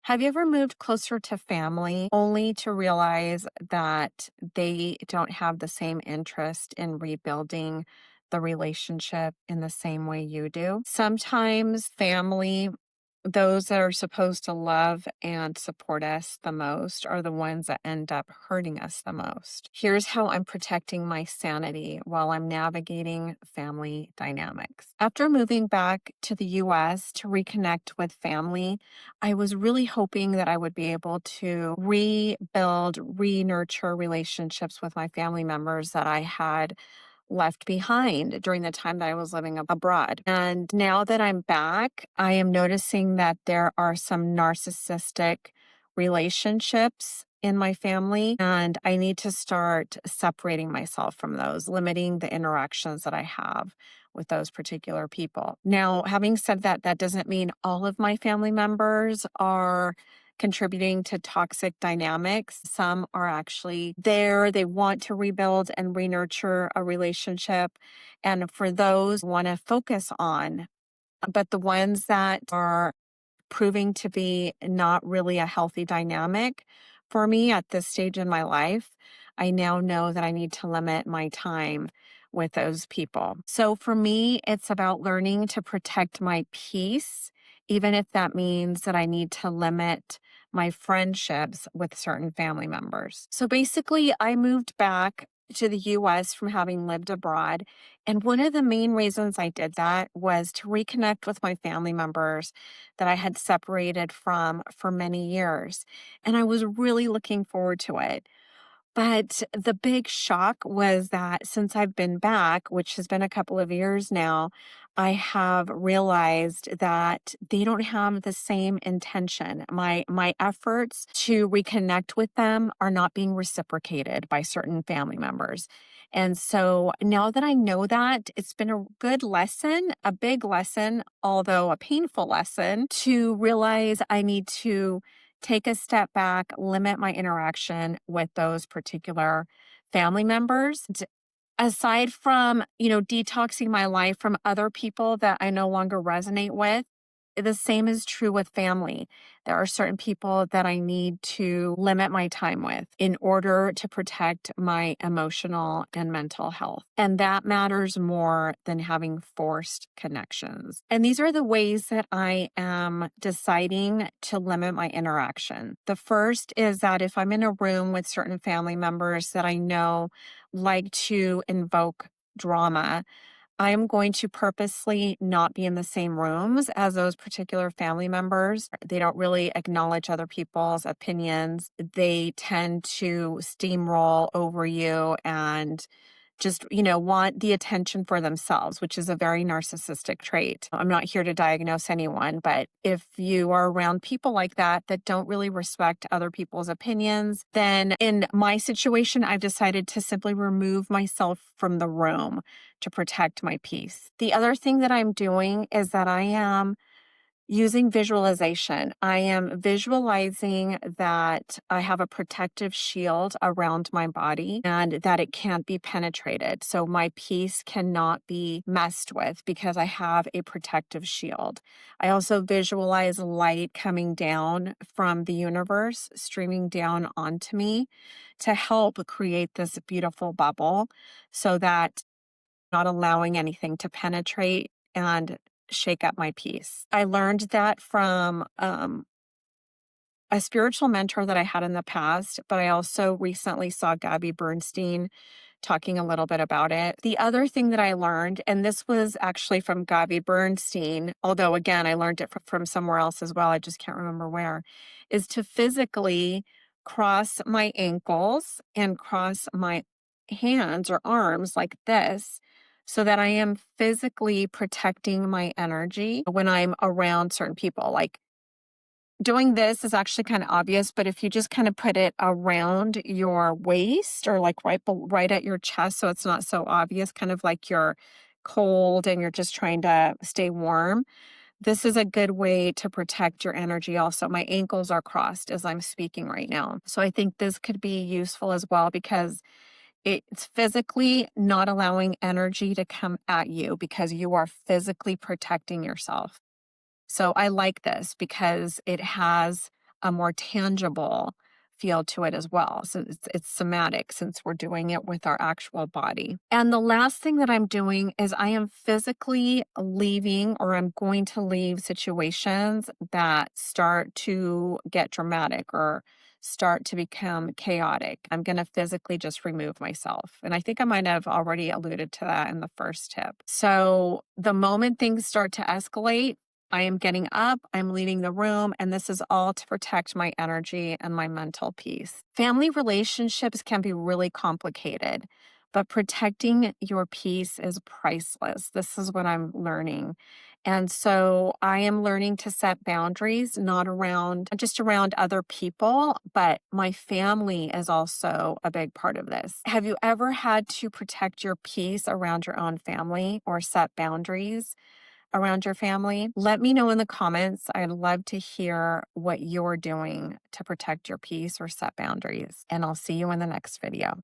Have you ever moved closer to family only to realize that they don't have the same interest in rebuilding the relationship in the same way you do? Sometimes family, those that are supposed to love and support us the most, are the ones that end up hurting us the most. Here's how I'm protecting my sanity while I'm navigating family dynamics. After moving back to the US to reconnect with family, I was really hoping that I would be able to rebuild, re nurture relationships with my family members that I had left behind during the time that I was living abroad. And now that I'm back, I am noticing that there are some narcissistic relationships in my family, and I need to start separating myself from those, limiting the interactions that I have with those particular people. Now, having said that, that doesn't mean all of my family members are contributing to toxic dynamics. Some are actually there. They want to rebuild and re-nurture a relationship. And for those, want to focus on. But the ones that are proving to be not really a healthy dynamic for me at this stage in my life, I now know that I need to limit my time with those people. So for me, it's about learning to protect my peace, even if that means that I need to limit my friendships with certain family members. So basically, I moved back to the US from having lived abroad. And one of the main reasons I did that was to reconnect with my family members that I had separated from for many years. And I was really looking forward to it. But the big shock was that since I've been back, which has been a couple of years now, I have realized that they don't have the same intention. My efforts to reconnect with them are not being reciprocated by certain family members. And so now that I know that, it's been a good lesson, a big lesson, although a painful lesson, to realize I need to take a step back, limit my interaction with those particular family members. Aside from, detoxing my life from other people that I no longer resonate with, the same is true with family. There are certain people that I need to limit my time with in order to protect my emotional and mental health. And that matters more than having forced connections. And these are the ways that I am deciding to limit my interaction. The first is that if I'm in a room with certain family members that I know like to invoke drama, I am going to purposely not be in the same rooms as those particular family members. They don't really acknowledge other people's opinions. They tend to steamroll over you and just, want the attention for themselves, which is a very narcissistic trait. I'm not here to diagnose anyone, but if you are around people like that don't really respect other people's opinions, then in my situation, I've decided to simply remove myself from the room to protect my peace. The other thing that I'm doing is that I am using visualization. I am visualizing that I have a protective shield around my body and that it can't be penetrated. So my peace cannot be messed with because I have a protective shield. I also visualize light coming down from the universe, streaming down onto me to help create this beautiful bubble so that not allowing anything to penetrate and shake up my peace. I learned that from a spiritual mentor that I had in the past, but I also recently saw Gabby Bernstein talking a little bit about it. The other thing that I learned, and this was actually from Gabby Bernstein, although again, I learned it from somewhere else as well, I just can't remember where, is to physically cross my ankles and cross my hands or arms like this so that I am physically protecting my energy when I'm around certain people. Like doing this is actually kind of obvious, but if you just kind of put it around your waist or like right at your chest so it's not so obvious, kind of like you're cold and you're just trying to stay warm, this is a good way to protect your energy also. My ankles are crossed as I'm speaking right now. So I think this could be useful as well because it's physically not allowing energy to come at you because you are physically protecting yourself. So I like this because it has a more tangible feel to it as well. So it's somatic since we're doing it with our actual body. And the last thing that I'm doing is I am physically leaving, or I'm going to leave situations that start to get dramatic or start to become chaotic. I'm going to physically just remove myself. And I think I might have already alluded to that in the first tip. So the moment things start to escalate, I am getting up, I'm leaving the room, and this is all to protect my energy and my mental peace. Family relationships can be really complicated, but protecting your peace is priceless. This is what I'm learning. And so I am learning to set boundaries, not just around other people, but my family is also a big part of this. Have you ever had to protect your peace around your own family or set boundaries around your family? Let me know in the comments. I'd love to hear what you're doing to protect your peace or set boundaries. And I'll see you in the next video.